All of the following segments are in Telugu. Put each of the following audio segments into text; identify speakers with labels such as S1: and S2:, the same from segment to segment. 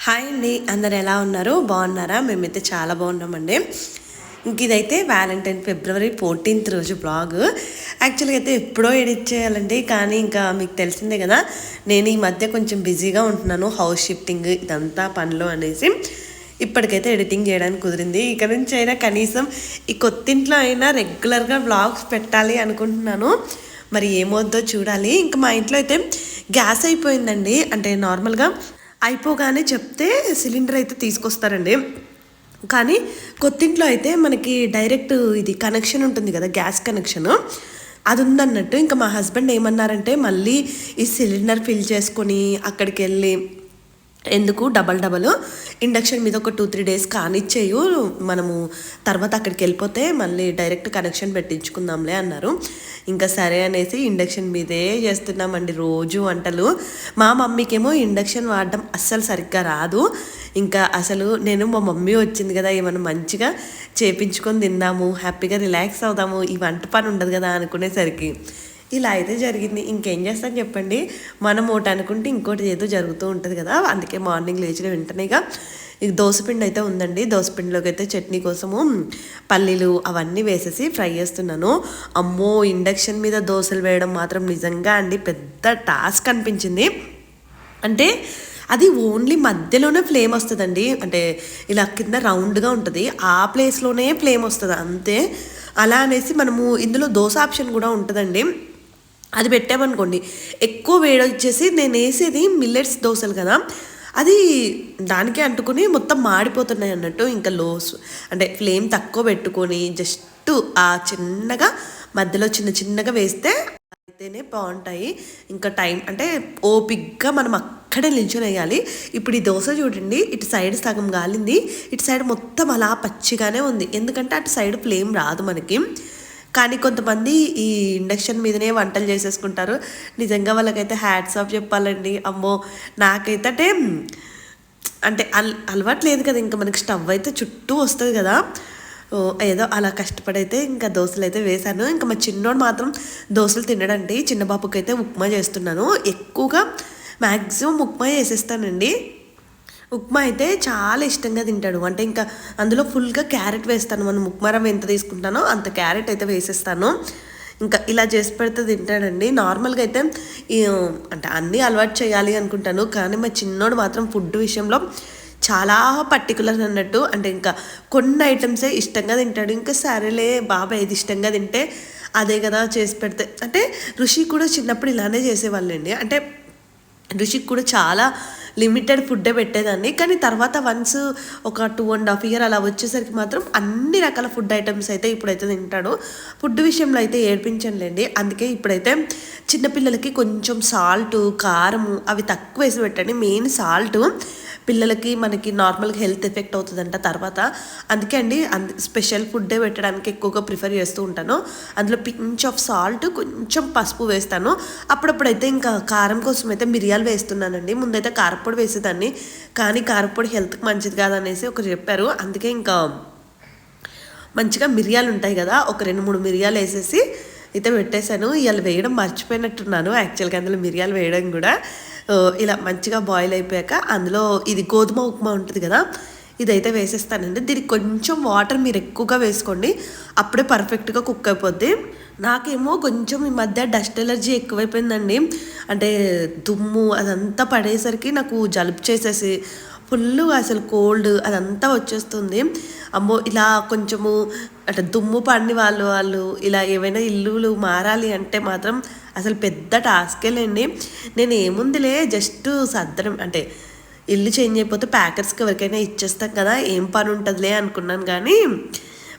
S1: హాయ్ అండి, అందరు ఎలా ఉన్నారు? బాగున్నారా? మేమైతే చాలా బాగున్నామండి. ఇంక ఇదైతే వ్యాలంటైన్ ఫిబ్రవరి 14th రోజు బ్లాగ్. యాక్చువల్గా అయితే ఎప్పుడో ఎడిట్ చేయాలండి, కానీ ఇంకా మీకు తెలిసిందే కదా, నేను ఈ మధ్య కొంచెం బిజీగా ఉంటున్నాను. హౌస్ షిఫ్టింగ్ ఇదంతా పనులు అనేసి ఇప్పటికైతే ఎడిటింగ్ చేయడానికి కుదిరింది. ఇక నుంచి అయినా కనీసం ఈ కొత్తింట్లో అయినా రెగ్యులర్గా బ్లాగ్స్ పెట్టాలి అనుకుంటున్నాను. మరి ఏమవుద్దో చూడాలి. ఇంకా మా ఇంట్లో అయితే గ్యాస్ అయిపోయిందండి. అంటే నార్మల్గా అయిపోగానే చెప్తే సిలిండర్ అయితే తీసుకొస్తారండి. కానీ కొత్తింట్లో అయితే మనకి డైరెక్ట్ ఇది కనెక్షన్ ఉంటుంది కదా, గ్యాస్ కనెక్షను, అది ఉందన్నట్టు. ఇంకా మా హస్బెండ్ ఏమన్నారంటే, మళ్ళీ ఈ సిలిండర్ ఫిల్ చేసుకొని అక్కడికి వెళ్ళి ఎందుకు డబల్ ఇండక్షన్ మీద ఒక 2-3 days కానిచ్చేయు, మనము తర్వాత అక్కడికి వెళ్ళిపోతే మళ్ళీ డైరెక్ట్ కనెక్షన్ పెట్టించుకుందాంలే అన్నారు. ఇంకా సరే అనేసి ఇండక్షన్ మీదే చేస్తున్నామండి రోజు వంటలు. మా మమ్మీకేమో ఇండక్షన్ వాడడం అస్సలు సరిగ్గా రాదు. ఇంకా అసలు నేను మా మమ్మీ వచ్చింది కదా, ఏమైనా మంచిగా చేపించుకొని తిందాము, హ్యాపీగా రిలాక్స్ అవుదాము, ఈ వంట పని ఉండదు కదా అనుకునేసరికి ఇలా అయితే జరిగింది. ఇంకేం చేస్తాను చెప్పండి, మనం ఒకటి అనుకుంటే ఇంకోటి ఏదో జరుగుతూ ఉంటుంది కదా. అందుకే మార్నింగ్ లేచిన వెంటనేగా ఇది దోసపిండి అయితే ఉందండి. దోసపిండిలోకి అయితే చట్నీ కోసము పల్లీలు అవన్నీ వేసేసి ఫ్రై చేస్తున్నాను. అమ్మో, ఇండక్షన్ మీద దోశలు వేయడం మాత్రం నిజంగా అండి పెద్ద టాస్క్ అనిపించింది. అంటే అది ఓన్లీ మధ్యలోనే ఫ్లేమ్ వస్తుందండి. అంటే ఇలా కింద రౌండ్గా ఉంటుంది, ఆ ప్లేస్లోనే ఫ్లేమ్ వస్తుంది అంతే. అలా అనేసి మనము ఇందులో దోశ ఆప్షన్ కూడా ఉంటుందండి. అది పెట్టామనుకోండి ఎక్కువ వేడి వచ్చేసి, నేను వేసేది మిల్లెట్స్ దోశలు కదా, అది దానికే అంటుకుని మొత్తం మాడిపోతున్నాయి అన్నట్టు. ఇంకా అంటే ఫ్లేమ్ తక్కువ పెట్టుకొని జస్ట్ ఆ చిన్నగా మధ్యలో చిన్నగా వేస్తే అయితేనే బాగుంటాయి. ఇంకా టైం అంటే ఓపిక్గా మనం అక్కడే నిల్చొని వేయాలి. ఇప్పుడు ఈ దోశ చూడండి, ఇటు సైడ్ సగం గాలింది, ఇటు సైడ్ మొత్తం అలా పచ్చిగానే ఉంది. ఎందుకంటే అటు సైడ్ ఫ్లేమ్ రాదు మనకి. కానీ కొంతమంది ఈ ఇండక్షన్ మీదనే వంటలు చేసేసుకుంటారు. నిజంగా వాళ్ళకైతే హ్యాట్స్ ఆఫ్ చెప్పాలండి. అమ్మో, నాకైతే అంటే అలవాటు లేదు కదా, ఇంకా మనకి స్టవ్ అయితే చుట్టూ వస్తుంది కదా, ఏదో అలా కష్టపడైతే ఇంకా దోశలు అయితే వేశాను. ఇంకా మా చిన్నోడు మాత్రం దోశలు తినడండి. చిన్న బాబుకి అయితే ఉప్మా చేస్తున్నాను. ఎక్కువగా మ్యాక్సిమం ఉప్మా చేసేస్తానండి. ఉప్మా అయితే చాలా ఇష్టంగా తింటాడు. అంటే ఇంకా అందులో ఫుల్గా క్యారెట్ వేస్తాను. మనం ఉప్మా రవ్వ ఎంత తీసుకుంటానో అంత క్యారెట్ అయితే వేసేస్తాను. ఇంకా ఇలా చేసి పెడితే తింటాడండి. నార్మల్గా అయితే అంటే అన్నీ అలవాటు చేయాలి అనుకుంటాను, కానీ మా చిన్నోడు మాత్రం ఫుడ్ విషయంలో చాలా పర్టికులర్ అన్నట్టు. అంటే ఇంకా కొన్ని ఐటమ్సే ఇష్టంగా తింటాడు. ఇంకా సరేలే బాబా ఏది ఇష్టంగా తింటే అదే కదా చేసి పెడితే. అంటే ఋషి కూడా చిన్నప్పుడు ఇలానే చేసేవాళ్ళండి. అంటే ఋషికి కూడా చాలా లిమిటెడ్ ఫుడ్డే పెట్టేదాన్ని, కానీ తర్వాత వన్స్ ఒక 2.5 years అలా వచ్చేసరికి మాత్రం అన్ని రకాల ఫుడ్ ఐటమ్స్ అయితే ఇప్పుడైతే తింటాడు. ఫుడ్ విషయంలో అయితే ఏడ్పించండి. అందుకే ఇప్పుడైతే చిన్నపిల్లలకి కొంచెం సాల్ట్, కారము అవి తక్కువ వేసి పెట్టండి. మెయిన్ సాల్ట్ పిల్లలకి మనకి నార్మల్గా హెల్త్ ఎఫెక్ట్ అవుతుందంట తర్వాత. అందుకే అండి స్పెషల్ ఫుడ్డే పెట్టడానికి ఎక్కువగా ప్రిఫర్ చేస్తూ ఉంటాను. అందులో పించ్ ఆఫ్ సాల్ట్, కొంచెం పసుపు వేస్తాను. అప్పుడప్పుడైతే ఇంకా కారం కోసం అయితే మిరియాలు వేస్తున్నానండి. ముందైతే కారపొడి వేసేదాన్ని, కానీ కారపొడి హెల్త్కి మంచిది కాదనేసి ఒకరు చెప్పారు. అందుకే ఇంకా మంచిగా మిరియాలు ఉంటాయి కదా, ఒక 2-3 మిరియాలు వేసేసి అయితే పెట్టేశాను. ఇవాళ వేయడం మర్చిపోయినట్టున్నాను యాక్చువల్గా, అందులో మిరియాలు వేయడం కూడా. ఇలా మంచిగా బాయిల్ అయిపోయాక అందులో ఇది గోధుమ ఉప్మా ఉంటుంది కదా, ఇదైతే వేసేస్తానండి. దీనికి కొంచెం వాటర్ మీరు ఎక్కువగా వేసుకోండి, అప్పుడే పర్ఫెక్ట్గా కుక్ అయిపోద్ది. నాకేమో కొంచెం ఈ మధ్య డస్ట్ ఎలర్జీ ఎక్కువైపోయిందండి. అంటే దుమ్ము అదంతా పడేసరికి నాకు జలుబు చేసేసి ఫుల్గా అసలు కోల్డ్ అదంతా వచ్చేస్తుంది. అమ్మో, ఇలా కొంచెము అంటే దుమ్ము పడిన వాళ్ళు ఇలా ఏమైనా ఇల్లులు మారాలి అంటే మాత్రం అసలు పెద్ద టాస్కేలేండి. నేను ఏముందిలే జస్ట్ సర్దడం, అంటే ఇల్లు చేంజ్ అయిపోతే ప్యాకర్స్కి ఎవరికైనా ఇచ్చేస్తాం కదా, ఏం పని ఉంటుందిలే అనుకున్నాను. కానీ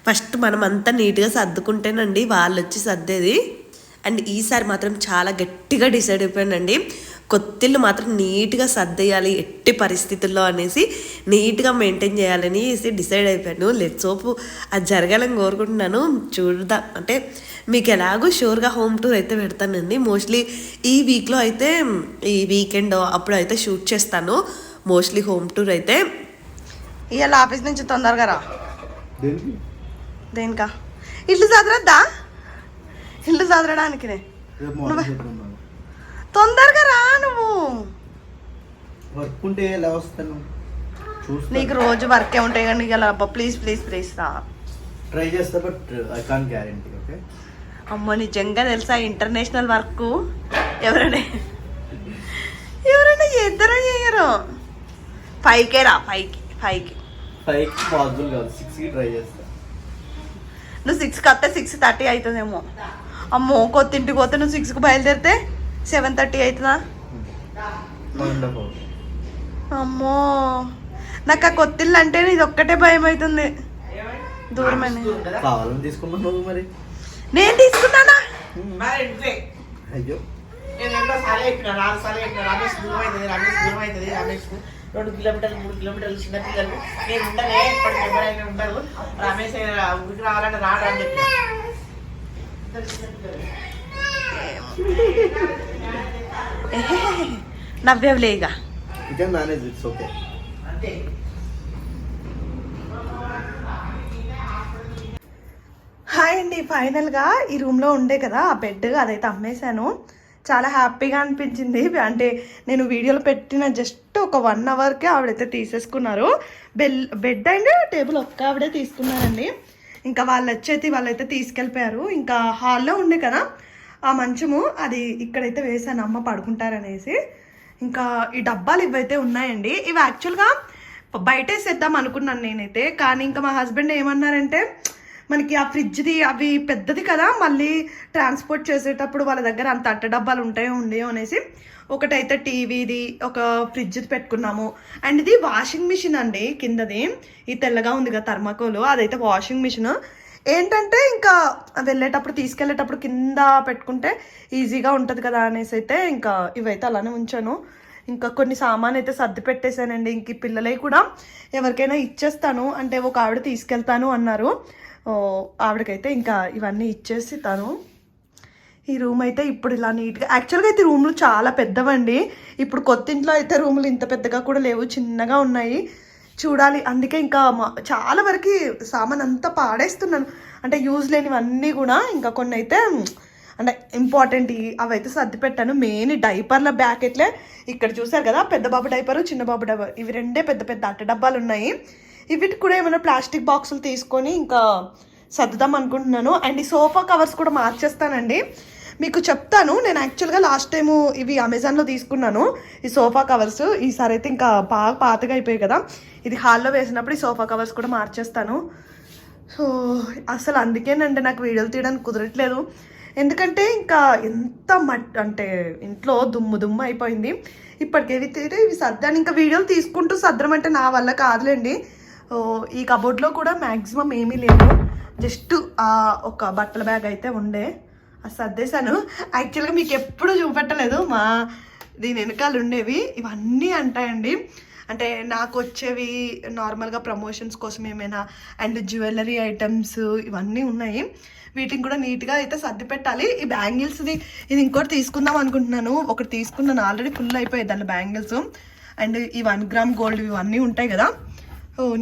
S1: ఫస్ట్ మనం అంతా నీట్గా సర్దుకుంటేనండి వాళ్ళు వచ్చి సర్దేది. అండ్ ఈసారి మాత్రం చాలా గట్టిగా డిసైడ్ అయిపోయానండి, కొత్తిల్లు మాత్రం నీట్గా సర్దేయాలి ఎట్టి పరిస్థితుల్లో అనేసి, నీట్గా మెయింటైన్ చేయాలని డిసైడ్ అయిపోయాను. లెట్స్ హోప్ అది జరగాలని కోరుకుంటున్నాను. చూద్దాం, అంటే మీకు ఎలాగో షూర్గా హోమ్ టూర్ అయితే పెడతానండి. మోస్ట్లీ ఈ వీక్లో అయితే, ఈ వీకెండ్ అప్పుడు అయితే షూట్ చేస్తాను మోస్ట్లీ హోమ్ టూర్ అయితే. ఇవాళ ఆఫీస్ నుంచి తొందరగా రా. దేనికా? ఇల్లు చదరద్దా? ఇల్లు చదరడానికినే తొందరగా రా. నువ్వు
S2: వర్క్ ఉంటే ఎలా వస్తాను?
S1: నీకు రోజు వర్కే ఉంటాయి కానీ నీకు అలా ప్లీజ్ ప్లీజ్ ప్లీజ్ రా.
S2: ట్రై చేస్తా but I can't guarantee. Okay
S1: అమ్మో నిజంగా తెలుసా ఇంటర్నేషనల్ వర్క్ ఎవరైనా ఇద్దరు చేయరు. 5K రా 5కి
S2: పాసిబుల్ కాదు. 6కి ట్రై చేస్తా.
S1: నువ్వు 6కి వస్తే 6:30 అవుతుందేమో. అమ్మో కొత్తింటికి పోతే నువ్వు 6కి బయలుదేరితే 7:30 అవుతుందా? అమ్మో నాకు ఆ కొత్తిల్లు అంటే ఇది ఒక్కటే భయం అవుతుంది. దూరమైన
S2: కావాలని తీసుకున్నాను మరి.
S1: నేను తీసుకున్నానా?
S2: అయ్యో
S3: 2 కిలోమీటర్లు 3 కిలోమీటర్లు చిన్న పిల్లలు నేను ఉండలే ఎప్పటికి ఎవరైనా ఉంటారు. రమేష్ ఊరికి రావాలంటే రాడు అని చెప్పి
S1: నవ్వేవులేగా
S3: అంతే.
S1: హాయ్ అండి, ఫైనల్గా ఈ రూమ్లో ఉండే కదా ఆ బెడ్ అదైతే అమ్మేశాను. చాలా హ్యాపీగా అనిపించింది. అంటే నేను వీడియోలో పెట్టిన జస్ట్ ఒక 1 అవర్కే ఆవిడైతే తీసేసుకున్నారు. బెడ్ అండ్ టేబుల్ ఒక్క ఆవిడే తీసుకున్నారండి. ఇంకా వాళ్ళైతే తీసుకెళ్ళిపోయారు. ఇంకా హాల్లో ఉండే కదా ఆ మంచము అది ఇక్కడైతే వేసాను అమ్మ పడుకుంటారనేసి. ఇంకా ఈ డబ్బాలు ఇవైతే ఉన్నాయండి. ఇవి యాక్చువల్గా బయటేసేద్దాం అనుకున్నాను నేనైతే. కానీ ఇంకా మా హస్బెండ్ ఏమన్నారంటే మనకి ఆ ఫ్రిడ్జ్ది అవి పెద్దది కదా, మళ్ళీ ట్రాన్స్పోర్ట్ చేసేటప్పుడు వాళ్ళ దగ్గర అంత అట్ట డబ్బాలు ఉంటాయో ఉండేయో అనేసి ఒకటైతే టీవీది ఒక ఫ్రిడ్జ్ది పెట్టుకున్నాము. అండ్ ఇది వాషింగ్ మిషన్ అండి. కిందది ఈ తెల్లగా ఉంది కదా థర్మాకోల్, అదైతే వాషింగ్ మిషన్. ఏంటంటే ఇంకా వెళ్ళేటప్పుడు తీసుకెళ్ళేటప్పుడు కింద పెట్టుకుంటే ఈజీగా ఉంటుంది కదా అనేసి అయితే ఇంకా ఇవైతే అలానే ఉంచాను. ఇంకా కొన్ని సామాన్ అయితే సర్ది పెట్టేశానండి. ఇంక ఈ పిల్లలవి కూడా ఎవరికైనా ఇచ్చేస్తాను అంటే ఒక ఆవిడ తీసుకెళ్తాను అన్నారు. ఆవిడకైతే ఇంకా ఇవన్నీ ఇచ్చేసి తను ఈ రూమ్ అయితే ఇప్పుడు ఇలా నీట్గా. యాక్చువల్గా అయితే రూమ్లు చాలా పెద్దవండి. ఇప్పుడు కొత్త ఇంట్లో అయితే రూములు ఇంత పెద్దగా కూడా లేవు, చిన్నగా ఉన్నాయి. చూడాలి. అందుకే ఇంకా చాలా వరకు సామాన్ అంతా పాడేస్తున్నాను. అంటే యూజ్ లేనివన్నీ కూడా. ఇంకా కొన్ని అయితే అంటే ఇంపార్టెంట్ అవైతే సర్ది పెట్టాను. మెయిన్ డైపర్ల బ్యాకెట్లే ఇక్కడ చూసారు కదా, పెద్ద బాబు డైపరు చిన్న బాబు డైపర్, ఇవి రెండే పెద్ద పెద్ద అట్ట డబ్బాలు ఉన్నాయి. వీటికి కూడా ఏమైనా ప్లాస్టిక్ బాక్సులు తీసుకొని ఇంకా సర్దుదాం అనుకుంటున్నాను. అండ్ ఈ సోఫా కవర్స్ కూడా మార్చేస్తానండి. మీకు చెప్తాను. నేను యాక్చువల్గా లాస్ట్ టైము ఇవి అమెజాన్లో తీసుకున్నాను ఈ సోఫా కవర్స్. ఈసారి అయితే ఇంకా బాగా పాతగా అయిపోయాయి కదా, ఇది హాల్లో వేసినప్పుడు ఈ సోఫా కవర్స్ కూడా మార్చేస్తాను. సో అసలు అందుకేనండి నాకు వీడియోలు తీయడానికి కుదరట్లేదు. ఎందుకంటే ఇంకా ఎంత అంటే ఇంట్లో దుమ్ము అయిపోయింది. ఇప్పటికేవి తీరే ఇవి సర్దాను. ఇంకా వీడియోలు తీసుకుంటూ సర్దడం అంటే నా వల్ల కాదులేండి. ఈ కబోర్డ్లో కూడా మ్యాక్సిమం ఏమీ లేదు. జస్ట్ ఒక బట్టల బ్యాగ్ అయితే ఉండే అది సర్దేశాను. యాక్చువల్గా మీకు ఎప్పుడు చూపెట్టలేదు మా దీని వెనకాల ఉండేవి ఇవన్నీ అంటాయండి. అంటే నాకు వచ్చేవి నార్మల్గా ప్రమోషన్స్ కోసం ఏమైనా అండ్ జ్యువెలరీ ఐటమ్స్ ఇవన్నీ ఉన్నాయి. వీటిని కూడా నీట్గా అయితే సర్ది పెట్టాలి. ఈ బ్యాంగిల్స్ది ఇది ఇంకోటి తీసుకుందాం అనుకుంటున్నాను. ఒకటి తీసుకున్నాను ఆల్రెడీ ఫుల్ అయిపోయాయి దాని బ్యాంగిల్స్. అండ్ ఈ 1 గ్రామ్ గోల్డ్ ఇవన్నీ ఉంటాయి కదా,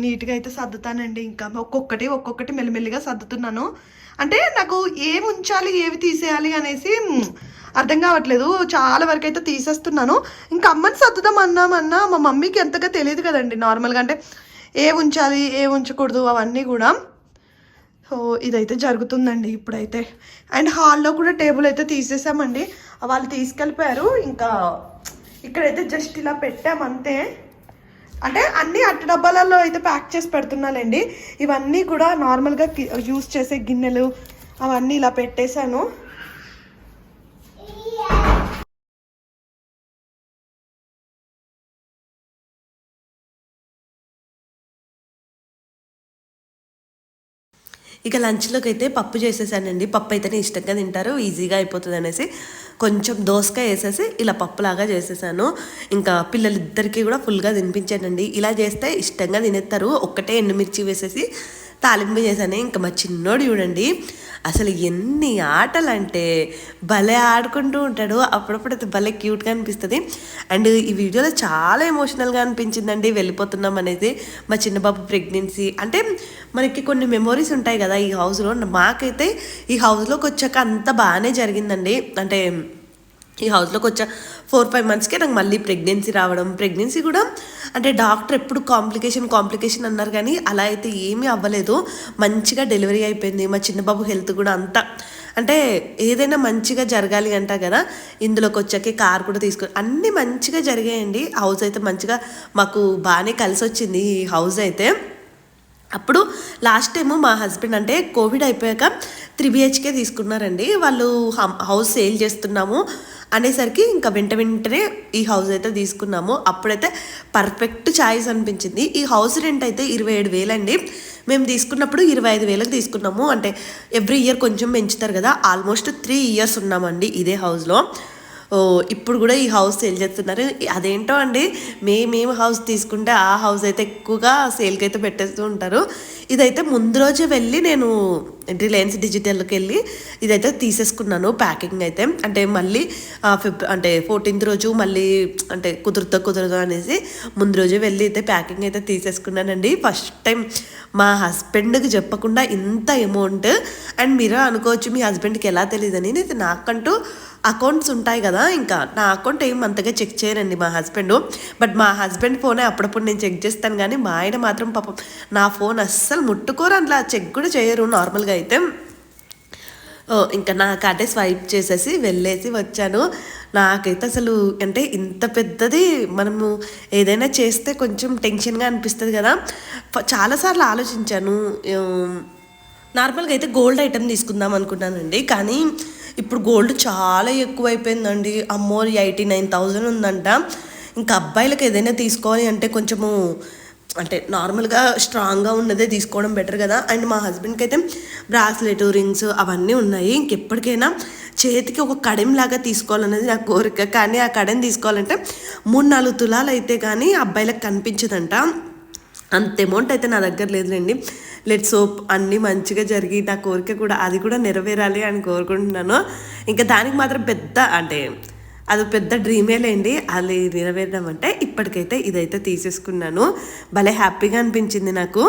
S1: నీట్గా అయితే సర్దుతానండి. ఇంకా ఒక్కొక్కటి మెల్లిమెల్లిగా సర్దుతున్నాను. అంటే నాకు ఏమి ఉంచాలి ఏవి తీసేయాలి అనేసి అర్థం కావట్లేదు. చాలా వరకు అయితే తీసేస్తున్నాను. ఇంకా అమ్మని సర్దుదాం అన్నా మా మమ్మీకి ఎంతగా తెలియదు కదండి నార్మల్గా, అంటే ఏ ఉంచాలి ఏ ఉంచకూడదు అవన్నీ కూడా. సో ఇదైతే జరుగుతుందండి ఇప్పుడైతే. అండ్ హాల్లో కూడా టేబుల్ అయితే తీసేసామండి, వాళ్ళు తీసుకెళ్ళిపోయారు. ఇంకా ఇక్కడైతే జస్ట్ ఇలా పెట్టామంతే. అంటే అన్ని అట్ట డబ్బాలలో అయితే ప్యాక్ చేసి పెడుతున్నానండి. ఇవన్నీ కూడా నార్మల్గా యూజ్ చేసే గిన్నెలు అవన్నీ ఇలా పెట్టేశాను. ఇక లంచ్లోకి అయితే పప్పు చేసేసానండి. పప్పు అయితేనే ఇష్టంగా తింటారు, ఈజీగా అయిపోతుంది అనేసి కొంచెం దోసకాయ వేసేసి ఇలా పప్పులాగా చేసేసాను. ఇంకా పిల్లలిద్దరికీ కూడా ఫుల్గా తినిపించానండి. ఇలా చేస్తే ఇష్టంగా తినేస్తారు. ఒక్కటే ఎండుమిర్చి వేసేసి తాలింపు చేశాను. ఇంకా మా చిన్నోడు చూడండి అసలు ఎన్ని ఆటలు అంటే భలే ఆడుకుంటూ ఉంటాడు. అప్పుడప్పుడు అయితే భలే క్యూట్గా అనిపిస్తుంది. అండ్ ఈ వీడియోలో చాలా ఎమోషనల్గా అనిపించిందండి వెళ్ళిపోతున్నాం అనేది. మా చిన్నబాబు ప్రెగ్నెన్సీ అంటే మనకి కొన్ని మెమొరీస్ ఉంటాయి కదా ఈ హౌస్లో. మాకైతే ఈ హౌస్లోకి వచ్చాక అంత బాగానే జరిగిందండి. అంటే ఈ హౌస్లోకి వచ్చా 4-5 మంత్స్కే నాకు మళ్ళీ ప్రెగ్నెన్సీ రావడం. ప్రెగ్నెన్సీ కూడా అంటే డాక్టర్ ఎప్పుడు కాంప్లికేషన్ అన్నారు, కానీ అలా అయితే ఏమీ అవ్వలేదు. మంచిగా డెలివరీ అయిపోయింది. మా చిన్న బాబు హెల్త్ కూడా అంతా అంటే ఏదైనా మంచిగా జరగాలి అంట కదా, ఇందులోకి వచ్చాకే కార్ కూడా తీసుకొని అన్నీ మంచిగా జరిగాయండి. హౌస్ అయితే మంచిగా మాకు బాగానే కలిసి వచ్చింది ఈ హౌస్ అయితే. అప్పుడు లాస్ట్ టైము మా హస్బెండ్ అంటే కోవిడ్ అయిపోయాక 3 BHK తీసుకున్నారండి. వాళ్ళు హౌస్ సేల్ చేస్తున్నాము అనేసరికి ఇంకా వెంటనే ఈ హౌస్ అయితే తీసుకున్నాము. అప్పుడైతే పర్ఫెక్ట్ చాయిస్ అనిపించింది. ఈ హౌస్ రెంట్ అయితే 27,000 అండి. మేము తీసుకున్నప్పుడు 25,000కి తీసుకున్నాము. అంటే ఎవ్రీ ఇయర్ కొంచెం పెంచుతారు కదా, ఆల్మోస్ట్ 3 years ఉన్నామండి ఇదే హౌస్లో. ఇప్పుడు కూడా ఈ హౌస్ సేల్ చేస్తున్నారు. అదేంటో అండి, మేము హౌస్ తీసుకుంటే ఆ హౌస్ అయితే ఎక్కువగా సేల్కి అయితే పెట్టేస్తూ ఉంటారు. ఇదైతే ముందు రోజే వెళ్ళి నేను రిలయన్స్ డిజిటల్కి వెళ్ళి ఇదైతే తీసేసుకున్నాను ప్యాకింగ్ అయితే. అంటే మళ్ళీ అంటే 14th రోజు మళ్ళీ అంటే కుదరదు అనేసి ముందు రోజే వెళ్ళి అయితే ప్యాకింగ్ అయితే తీసేసుకున్నానండి. ఫస్ట్ టైం మా హస్బెండ్కి చెప్పకుండా ఇంత అమౌంట్. అండ్ మీరు అనుకోవచ్చు మీ హస్బెండ్కి ఎలా తెలియదని, నాకంటూ అకౌంట్స్ ఉంటాయి కదా, ఇంకా నా అకౌంట్ ఏం అంతగా చెక్ చేయరండి మా హస్బెండ్. బట్ మా హస్బెండ్ ఫోనే అప్పుడప్పుడు నేను చెక్ చేస్తాను, కానీ మా ఆయన మాత్రం పాపం నా ఫోన్ అస్సలు ముట్టుకోరు, అట్లా చెక్ కూడా చేయరు నార్మల్గా అయితే. ఇంకా నాకు అటే స్వైప్ చేసేసి వెళ్ళేసి వచ్చాను. నాకైతే అసలు అంటే ఇంత పెద్దది మనము ఏదైనా చేస్తే కొంచెం టెన్షన్గా అనిపిస్తుంది కదా, చాలాసార్లు ఆలోచించాను. నార్మల్గా అయితే గోల్డ్ ఐటెం తీసుకుందాం అనుకున్నానండి, కానీ ఇప్పుడు గోల్డ్ చాలా ఎక్కువైపోయిందండి. అమ్మో 89,000 ఉందంట. ఇంకా అబ్బాయిలకు ఏదైనా తీసుకోవాలి అంటే కొంచెము అంటే నార్మల్గా స్ట్రాంగ్గా ఉన్నదే తీసుకోవడం బెటర్ కదా. అండ్ మా హస్బెండ్కి అయితే బ్రాస్లెట్, రింగ్స్ అవన్నీ ఉన్నాయి. ఇంకెప్పటికైనా చేతికి ఒక కడెంలాగా తీసుకోవాలనేది నా కోరిక. కానీ ఆ కడెం తీసుకోవాలంటే 3-4 తులాలు అయితే కానీ అబ్బాయిలకు కనిపించదంట. అంత అమౌంట్ అయితే నా దగ్గర లేదులేండి. లెట్స్ హోప్ అన్నీ మంచిగా జరిగి నా కోరిక కూడా అది కూడా నెరవేరాలి అని కోరుకుంటున్నాను. ఇంకా దానికి మాత్రం పెద్ద అంటే అది పెద్ద డ్రీమేలేండి, అది నెరవేరడం అంటే. ఇప్పటికైతే ఇదైతే తీసేసుకున్నాను. భలే హ్యాపీగా అనిపించింది నాకు.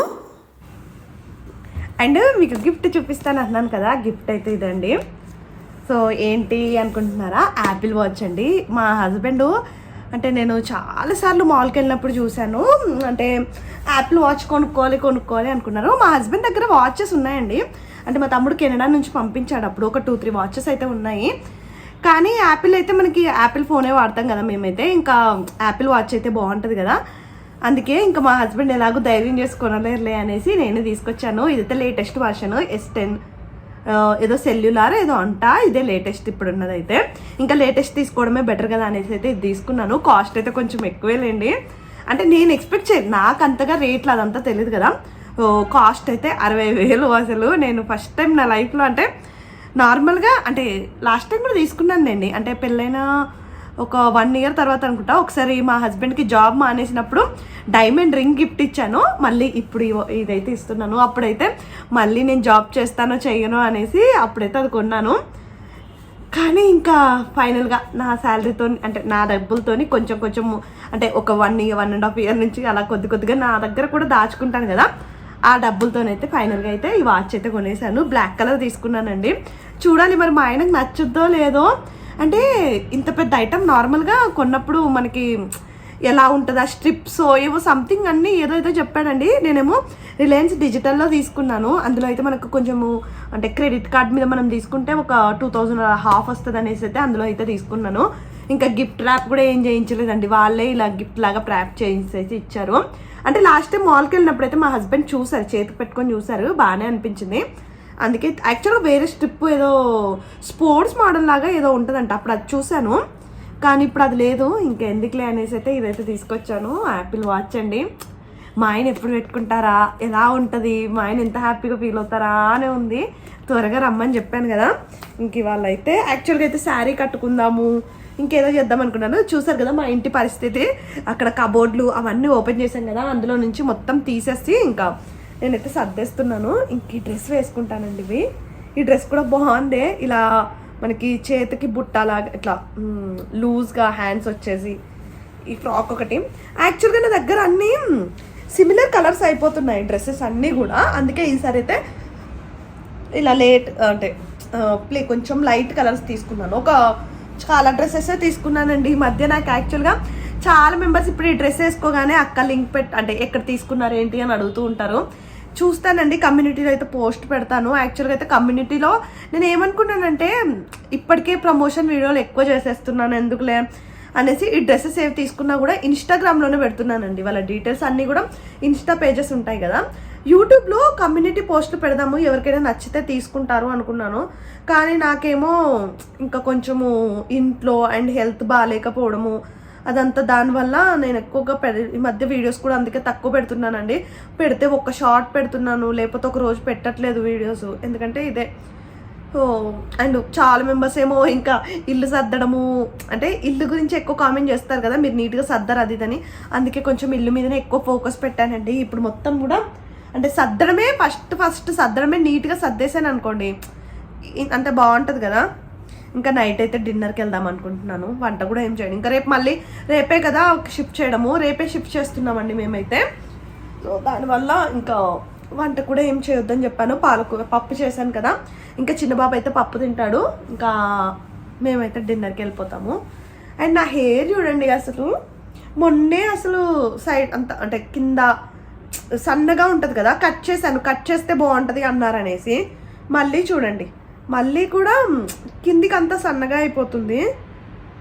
S1: అండ్ మీకు గిఫ్ట్ చూపిస్తాను అన్నాను కదా, గిఫ్ట్ అయితే ఇదండి. సో ఏంటి అనుకుంటున్నారా, యాపిల్ వాచ్ అండి. మా హస్బెండ్ అంటే నేను చాలాసార్లు మాల్కి వెళ్ళినప్పుడు చూశాను, అంటే యాపిల్ వాచ్ కొనుక్కోవాలి అనుకున్నారు. మా హస్బెండ్ దగ్గర వాచెస్ ఉన్నాయండి. అంటే మా తమ్ముడు కెనడా నుంచి పంపించాడు, అప్పుడు ఒక 2-3 వాచెస్ అయితే ఉన్నాయి. కానీ యాపిల్ అయితే మనకి యాపిల్ ఫోనే వాడతాం కదా మేమైతే, ఇంకా యాపిల్ వాచ్ అయితే బాగుంటుంది కదా. అందుకే ఇంకా మా హస్బెండ్ ఎలాగో ధైర్యం చేసి కొనలేరులే అనేసి నేను తీసుకొచ్చాను. ఇదైతే లేటెస్ట్ వర్షన్ S10 ఏదో సెల్యులార్ ఏదో అంట, ఇదే లేటెస్ట్ ఇప్పుడు ఉన్నదైతే. ఇంకా లేటెస్ట్ తీసుకోవడమే బెటర్ కదా అనేసి అయితే ఇది తీసుకున్నాను. కాస్ట్ అయితే కొంచెం ఎక్కువేలేండి, అంటే నేను ఎక్స్పెక్ట్ చేయను, నాకు అంతగా రేట్లు అదంతా తెలియదు కదా. కాస్ట్ అయితే 60,000 అసలు. నేను ఫస్ట్ టైం నా లైఫ్లో అంటే నార్మల్గా అంటే లాస్ట్ టైం కూడా తీసుకున్నాను అండి, అంటే పెళ్ళైన ఒక 1 year తర్వాత అనుకుంటా ఒకసారి మా హస్బెండ్కి జాబ్ మానేసినప్పుడు డైమండ్ రింగ్ గిఫ్ట్ ఇచ్చాను. మళ్ళీ ఇప్పుడు ఇదైతే ఇస్తున్నాను. అప్పుడైతే మళ్ళీ నేను జాబ్ చేస్తానో చెయ్యను అనేసి అప్పుడైతే అది కొన్నాను. కానీ ఇంకా ఫైనల్గా నా శాలరీతో అంటే నా డబ్బులతోని కొంచెం అంటే ఒక 1.5 year నుంచి అలా కొద్దిగా నా దగ్గర కూడా దాచుకుంటాను కదా, ఆ డబ్బులతోనైతే ఫైనల్గా అయితే ఈ వాచ్ అయితే కొనేసాను. బ్లాక్ కలర్ తీసుకున్నానండి. చూడాలి మరి మా ఆయనకు నచ్చుద్దో లేదో. అంటే ఇంత పెద్ద ఐటమ్ నార్మల్గా కొన్నప్పుడు మనకి ఎలా ఉంటుంది, ఆ స్ట్రిప్స్ ఏవో సంథింగ్ అన్నీ ఏదో చెప్పాడండి. నేనేమో రిలయన్స్ డిజిటల్లో తీసుకున్నాను. అందులో అయితే మనకు కొంచెము అంటే క్రెడిట్ కార్డ్ మీద మనం తీసుకుంటే ఒక 2,000 హాఫ్ వస్తుంది అనేసి అయితే అందులో అయితే తీసుకున్నాను. ఇంకా గిఫ్ట్ ర్యాప్ కూడా ఏం చేయించలేదండి, వాళ్ళే ఇలా గిఫ్ట్ లాగా ర్యాప్ చేయించేసి ఇచ్చారు. అంటే లాస్ట్ టైం మాల్కి వెళ్ళినప్పుడు అయితే మా హస్బెండ్ చూసారు, చేతికి పెట్టుకొని చూసారు, బాగానే అనిపించింది. అందుకే యాక్చువల్గా వేరే స్ట్రిప్ ఏదో స్పోర్ట్స్ మోడల్ లాగా ఏదో ఉంటుందంట, అప్పుడు అది చూశాను. కానీ ఇప్పుడు అది లేదు, ఇంకెందుకులే అనేసి అయితే ఇదైతే తీసుకొచ్చాను. యాపిల్ వాచ్ అండి. మా ఆయన ఎప్పుడు పెట్టుకుంటారా, ఎలా ఉంటుంది, మా ఆయన ఎంత హ్యాపీగా ఫీల్ అవుతారా అనే ఉంది. త్వరగా రమ్మని చెప్పాను కదా. ఇంక ఇవాళ అయితే యాక్చువల్గా అయితే శారీ కట్టుకుందాము, ఇంకేదో చేద్దాం అనుకున్నాను. చూసారు కదా మా ఇంటి పరిస్థితి, అక్కడ కబోర్డ్లు అవన్నీ ఓపెన్ చేశాం కదా, అందులో నుంచి మొత్తం తీసేసి ఇంకా నేనైతే సర్దేస్తున్నాను. ఇంక ఈ డ్రెస్ వేసుకుంటానండి. ఈ డ్రెస్ కూడా బాగుంది, ఇలా మనకి చేతికి బుట్టలాగా ఇట్లా లూజ్గా హ్యాండ్స్ వచ్చేసి ఈ ఫ్రాక్ ఒకటి. యాక్చువల్గా నా దగ్గర అన్నీ సిమిలర్ కలర్స్ అయిపోతున్నాయి డ్రెస్సెస్ అన్నీ కూడా, అందుకే ఈసారి అయితే ఇలా అంటే కొంచెం లైట్ కలర్స్ తీసుకున్నాను. ఒక చాలా డ్రెస్సెస్ తీసుకున్నానండి ఈ మధ్య. నాకు యాక్చువల్గా చాలా మెంబర్స్ ఇప్పుడు ఈ డ్రెస్ వేసుకోగానే అక్క లింక్ అంటే ఎక్కడ తీసుకున్నారు ఏంటి అని అడుగుతూ ఉంటారు. చూస్తానండి, కమ్యూనిటీలో అయితే పోస్ట్ పెడతాను. యాక్చువల్గా అయితే కమ్యూనిటీలో నేను ఏమనుకున్నానంటే ఇప్పటికే ప్రమోషన్ వీడియోలు ఎక్కువ చేసేస్తున్నాను ఎందుకులే అనేసి ఈ డ్రెస్సెస్ ఏవి తీసుకున్నా కూడా ఇన్స్టాగ్రామ్లోనే పెడుతున్నానండి. వాళ్ళ డీటెయిల్స్ అన్నీ కూడా ఇన్స్టా పేజెస్ ఉంటాయి కదా, యూట్యూబ్లో కమ్యూనిటీ పోస్టులు పెడదాము, ఎవరికైనా నచ్చితే తీసుకుంటారు అనుకున్నాను. కానీ నాకేమో ఇంకా కొంచెము ఇంట్లో అండ్ హెల్త్ బాగాలేకపోవడము అదంతా, దానివల్ల నేను ఎక్కువగా ఈ మధ్య వీడియోస్ కూడా అందుకే తక్కువ పెడుతున్నానండి. పెడితే ఒక షార్ట్ పెడుతున్నాను, లేకపోతే ఒక రోజు పెట్టట్లేదు వీడియోస్, ఎందుకంటే ఇదే. అండ్ చాలా మెంబర్స్ ఏమో ఇంకా ఇల్లు సర్దడము, అంటే ఇల్లు గురించి ఎక్కువ కామెంట్ చేస్తారు కదా, మీరు నీట్గా సర్దరు అది ఇదని. అందుకే కొంచెం ఇల్లు మీదనే ఎక్కువ ఫోకస్ పెట్టానండి. ఇప్పుడు మొత్తం కూడా అంటే సర్దడమే ఫస్ట్ సర్దడమే, నీట్గా సర్దేశాను అనుకోండి అంటే బాగుంటుంది కదా. ఇంకా నైట్ అయితే డిన్నర్కి వెళ్దాం అనుకుంటున్నాను. వంట కూడా ఏం చేయడం, ఇంకా రేపే కదా షిఫ్ట్ చేయడము, రేపే షిఫ్ట్ చేస్తున్నామండి మేమైతే. సో దానివల్ల ఇంకా వంట కూడా ఏం చేయొద్దని చెప్పాను. పప్పు చేశాను కదా, ఇంకా చిన్న బాబు అయితే పప్పు తింటాడు, ఇంకా మేమైతే డిన్నర్కి వెళ్ళిపోతాము. అండ్ నా హెయిర్ చూడండి, అసలు మొన్నే అసలు సైడ్ అంతా అంటే కింద సన్నగా ఉంటుంది కదా, కట్ చేశాను. కట్ చేస్తే బాగుంటుంది అన్నారనేసి మళ్ళీ చూడండి, మళ్ళీ కూడా కిందికి అంతా సన్నగా అయిపోతుంది.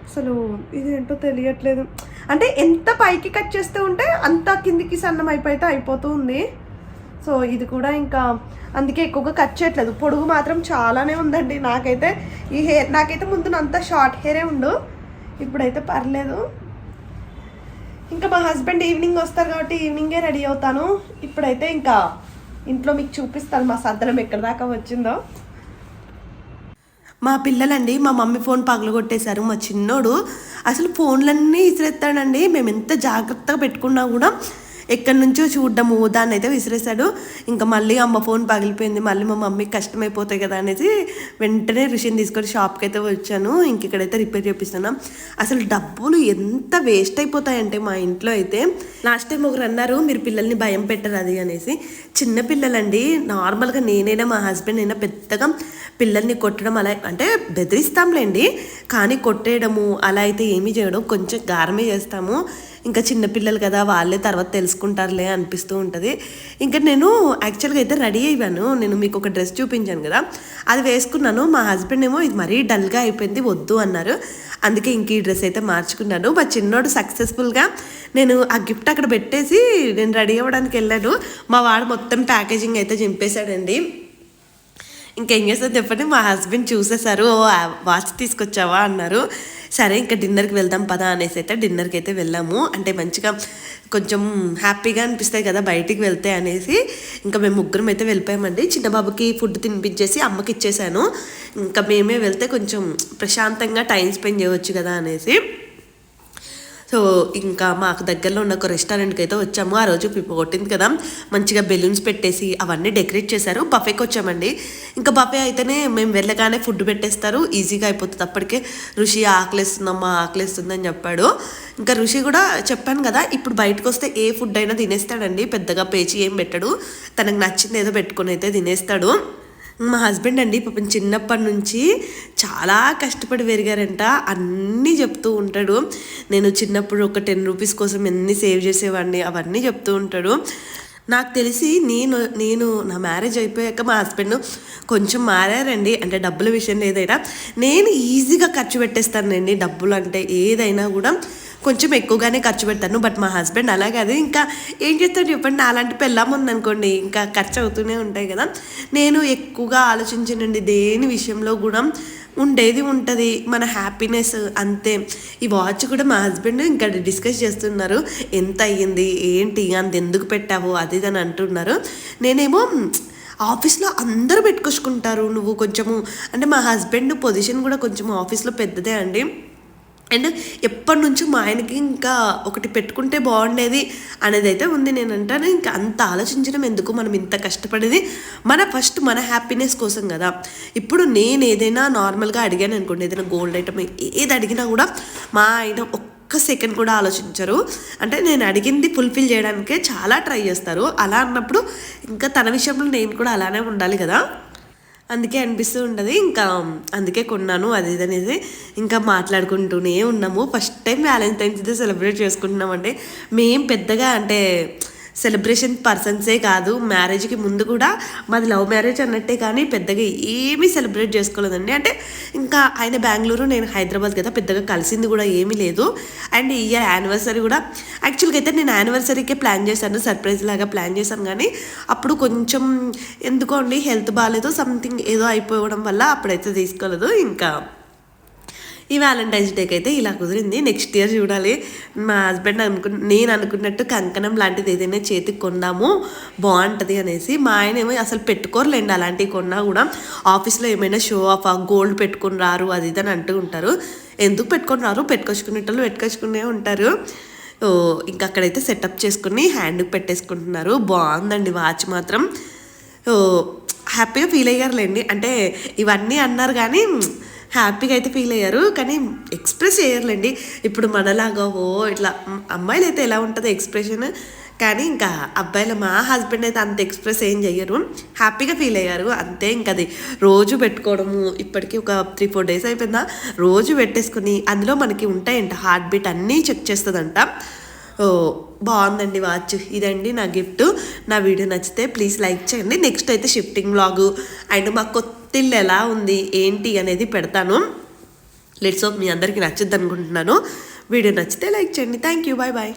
S1: అసలు ఇదేంటో తెలియట్లేదు. అంటే ఎంత పైకి కట్ చేస్తూ ఉంటే అంత కిందికి సన్నం అయిపోతూ ఉంది. సో ఇది కూడా ఇంకా అందుకే ఎక్కువగా కట్ చేయట్లేదు. పొడుగు మాత్రం చాలానే ఉందండి. నాకైతే ముందు అంతా షార్ట్ హెయిరే ఉండు, ఇప్పుడైతే పర్లేదు. ఇంకా మా హస్బెండ్ ఈవినింగ్ వస్తారు కాబట్టి ఈవినింగే రెడీ అవుతాను. ఇప్పుడైతే ఇంకా ఇంట్లో మీకు చూపిస్తాను మా సద్దనం ఎక్కడి దాకా వచ్చిందో. మా పిల్లలండి మా మమ్మీ ఫోన్ పగలగొట్టేశారు. మా చిన్నోడు అసలు ఫోన్లన్నీ విసిరేస్తాడండి. మేము ఎంత జాగ్రత్తగా పెట్టుకున్నా కూడా ఎక్కడి నుంచో చూడడము, దాన్ని అయితే విసిరేశాడు. ఇంకా మళ్ళీ అమ్మ ఫోన్ పగిలిపోయింది, మళ్ళీ మా మమ్మీకి కష్టమైపోతాయి కదా అనేసి వెంటనే రుషిని తీసుకొని షాప్కి అయితే వచ్చాను. ఇంక ఇక్కడైతే రిపేర్ చేపిస్తున్నాం. అసలు డబ్బులు ఎంత వేస్ట్ అయిపోతాయంటే మా ఇంట్లో అయితే. లాస్ట్ టైం ఒకరు అన్నారు మీరు పిల్లల్ని భయం పెట్టరు అది అనేసి. చిన్న పిల్లలండి, నార్మల్గా నేనైనా మా హస్బెండ్ అయినా పెద్దగా పిల్లల్ని కొట్టడం అలా అంటే బెదిరిస్తాంలేండి, కానీ కొట్టేయడము అలా అయితే ఏమీ చేయడం, కొంచెం గారమే చేస్తాము. ఇంకా చిన్నపిల్లలు కదా, వాళ్ళే తర్వాత తెలుసుకుంటారులే అనిపిస్తూ ఉంటుంది. ఇంకా నేను యాక్చువల్గా అయితే రెడీ అయ్యాను. నేను మీకు ఒక డ్రెస్ చూపించాను కదా, అది వేసుకున్నాను. మా హస్బెండ్ ఏమో ఇది మరీ డల్గా అయిపోయింది వద్దు అన్నారు. అందుకే ఇంక ఈ డ్రెస్ అయితే మార్చుకున్నాను. మా చిన్నోడు సక్సెస్ఫుల్గా నేను ఆ గిఫ్ట్ అక్కడ పెట్టేసి నేను రెడీ అవ్వడానికి వెళ్ళాను. మా వాడు మొత్తం ప్యాకేజింగ్ అయితే చింపేశాడండి. ఇంకేం చేస్తాను చెప్పండి, మా హస్బెండ్ చూసేశారు. వాచ్ తీసుకొచ్చావా అన్నారు. సరే ఇంకా డిన్నర్కి వెళ్దాం పదా అనేసి అయితే డిన్నర్కి అయితే వెళ్ళాము. అంటే మంచిగా కొంచెం హ్యాపీగా అనిపిస్తాయి కదా బయటికి వెళ్తే అనేసి ఇంకా మేము ముగ్గురం అయితే వెళ్ళిపోయామండి. చిన్నబాబుకి ఫుడ్ తినిపించేసి అమ్మకి ఇచ్చేసాను. ఇంకా మేమే వెళ్తే కొంచెం ప్రశాంతంగా టైం స్పెండ్ చేయవచ్చు కదా అనేసి. సో ఇంకా మాకు దగ్గరలో ఉన్న ఒక రెస్టారెంట్కి అయితే వచ్చాము. ఆ రోజు 14th కదా, మంచిగా బెలూన్స్ పెట్టేసి అవన్నీ డెకరేట్ చేశారు. బఫేకి వచ్చామండి. ఇంకా బఫే అయితేనే మేము వెళ్ళగానే ఫుడ్ పెట్టేస్తారు, ఈజీగా అయిపోతుంది. అప్పటికే రుషి ఆకలిస్తుందమ్మా ఆకలిస్తుందని చెప్పాడు. ఇంకా రుషి కూడా చెప్పాను కదా, ఇప్పుడు బయటకు వస్తే ఏ ఫుడ్ అయినా తినేస్తాడండి, పెద్దగా పేచి ఏం పెట్టడు, తనకు నచ్చింది ఏదో పెట్టుకొని అయితే తినేస్తాడు. మా హస్బెండ్ అండి పాపం చిన్నప్పటి నుంచి చాలా కష్టపడి పెరిగారంట, అన్నీ చెప్తూ ఉంటాడు. నేను చిన్నప్పుడు ఒక 10 రూపీస్ కోసం ఎన్ని సేవ్ చేసేవాడిని అవన్నీ చెప్తూ ఉంటాడు. నాకు తెలిసి నేను నా మ్యారేజ్ అయిపోయాక మా హస్బెండ్ కొంచెం మారారండి. అంటే డబ్బుల విషయంలో ఏదైనా నేను ఈజీగా ఖర్చు పెట్టేస్తానండి. డబ్బులు అంటే ఏదైనా కూడా కొంచెం ఎక్కువగానే ఖర్చు పెడతాను. బట్ మా హస్బెండ్ అలా కాదు. ఇంకా ఏం చేస్తాడు చెప్పండి, అలాంటి పెళ్ళాం ఉందనుకోండి ఇంకా ఖర్చు అవుతూనే ఉంటాయి కదా. నేను ఎక్కువగా ఆలోచించనండి, దేని విషయంలో కూడా ఉండేది ఉంటుంది, మన హ్యాపీనెస్ అంతే. ఈ వాచ్ కూడా మా హస్బెండ్ ఇంకా డిస్కస్ చేస్తున్నారు, ఎంత అయ్యింది ఏంటి అంత ఎందుకు పెట్టావు అది అని అంటున్నారు. నేనేమో ఆఫీస్లో అందరూ పెట్టుకొచ్చుకుంటారు, నువ్వు కొంచెము అంటే మా హస్బెండ్ పొజిషన్ కూడా కొంచెం ఆఫీస్లో పెద్దదే అండి. అండ్ ఎప్పటి నుంచో మా ఆయనకి ఇంకా ఒకటి పెట్టుకుంటే బాగుండేది అనేది అయితే ఉంది. నేను అంటాను ఇంకా అంత ఆలోచించడం ఎందుకు, మనం ఇంత కష్టపడేది ఫస్ట్ మన హ్యాపీనెస్ కోసం కదా. ఇప్పుడు నేను ఏదైనా నార్మల్గా అడిగాను అనుకోండి, ఏదైనా గోల్డ్ ఐటమ్ ఏది అడిగినా కూడా మా ఆయన ఒక్క సెకండ్ కూడా ఆలోచించరు. అంటే నేను అడిగింది ఫుల్ఫిల్ చేయడానికే చాలా ట్రై చేస్తారు. అలా అన్నప్పుడు ఇంకా తన విషయంలో నేను కూడా అలానే ఉండాలి కదా. అందుకే అనిపిస్తూ ఉంటుంది. ఇంకా అందుకే కొన్నాను అది ఇది అనేది. ఇంకా మాట్లాడుకుంటూనే ఉన్నాము. First time Valentine's Day celebrate చేసుకుంటున్నామండి. మేం పెద్దగా అంటే సెలబ్రేషన్ పర్సన్సే కాదు. మ్యారేజ్కి ముందు కూడా మాది లవ్ మ్యారేజ్ అన్నట్టే, కానీ పెద్దగా ఏమీ సెలబ్రేట్ చేసుకోలేదండి. అంటే ఇంకా ఆయన బెంగళూరు, నేను హైదరాబాద్ కదా, పెద్దగా కలిసింది కూడా ఏమీ లేదు. అండ్ ఈ ఇయర్ యానివర్సరీ కూడా యాక్చువల్గా అయితే నేను యానివర్సరీకే ప్లాన్ చేశాను, సర్ప్రైజ్ లాగా ప్లాన్ చేశాను. కానీ అప్పుడు కొంచెం ఎందుకో అండి హెల్త్ బాగాలేదు, సంథింగ్ ఏదో అయిపోవడం వల్ల అప్పుడైతే తీసుకోలేదు. ఇంకా ఈ వ్యాలంటైన్స్ డేకి అయితే ఇలా కుదిరింది. నెక్స్ట్ ఇయర్ చూడాలి. మా హస్బెండ్ నేను అనుకున్నట్టు కంకణం లాంటిది ఏదైనా చేతికి కొన్నాము బాగుంటుంది అనేసి. మా ఆయన ఏమో అసలు పెట్టుకోరులేండి అలాంటివి కొన్నా కూడా. ఆఫీస్లో ఏమైనా షో ఆఫ్ గోల్డ్ పెట్టుకుని రారు అది ఇది అని అంటూ ఉంటారు. ఎందుకు పెట్టుకొని రారు, పెట్టుకొచ్చుకునేటోళ్ళు పెట్టుకొచ్చుకునే ఉంటారు. ఇంకా అక్కడైతే సెటప్ చేసుకుని హ్యాండ్కి పెట్టేసుకుంటున్నారు. బాగుందండి వాచ్ మాత్రం. హ్యాపీగా ఫీల్ అయ్యారులేండి. అంటే ఇవన్నీ అన్నారు కానీ హ్యాపీగా అయితే ఫీల్ అయ్యారు, కానీ ఎక్స్ప్రెస్ చేయర్లేండి. ఇప్పుడు మనలాగా ఇట్లా అమ్మాయిలు అయితే ఎలా ఉంటుంది ఎక్స్ప్రెషన్, కానీ ఇంకా అబ్బాయిలు మా హస్బెండ్ అయితే అంత ఎక్స్ప్రెస్ ఏం చెయ్యరు. హ్యాపీగా ఫీల్ అయ్యారు అంతే. ఇంకా అది రోజు పెట్టుకోవడము ఇప్పటికీ ఒక 3-4 డేస్ అయిపోయిందా, రోజు పెట్టేసుకుని అందులో మనకి ఉంటాయంట హార్ట్ బీట్ అన్నీ చెక్ చేస్తుందంట. బాగుందండి వాచ్. ఇదండి నా గిఫ్ట్. నా వీడియో నచ్చితే ప్లీజ్ లైక్ చేయండి. నెక్స్ట్ అయితే షిఫ్టింగ్ వ్లాగు అండ్ మా కొత్త ఇల్లు ఎలా ఉంది ఏంటి అనేది పెడతాను. లెట్స్ హోప్ మీ అందరికీ నచ్చుద్ది అనుకుంటున్నాను. వీడియో నచ్చితే లైక్ చేయండి. Thank you. Bye bye.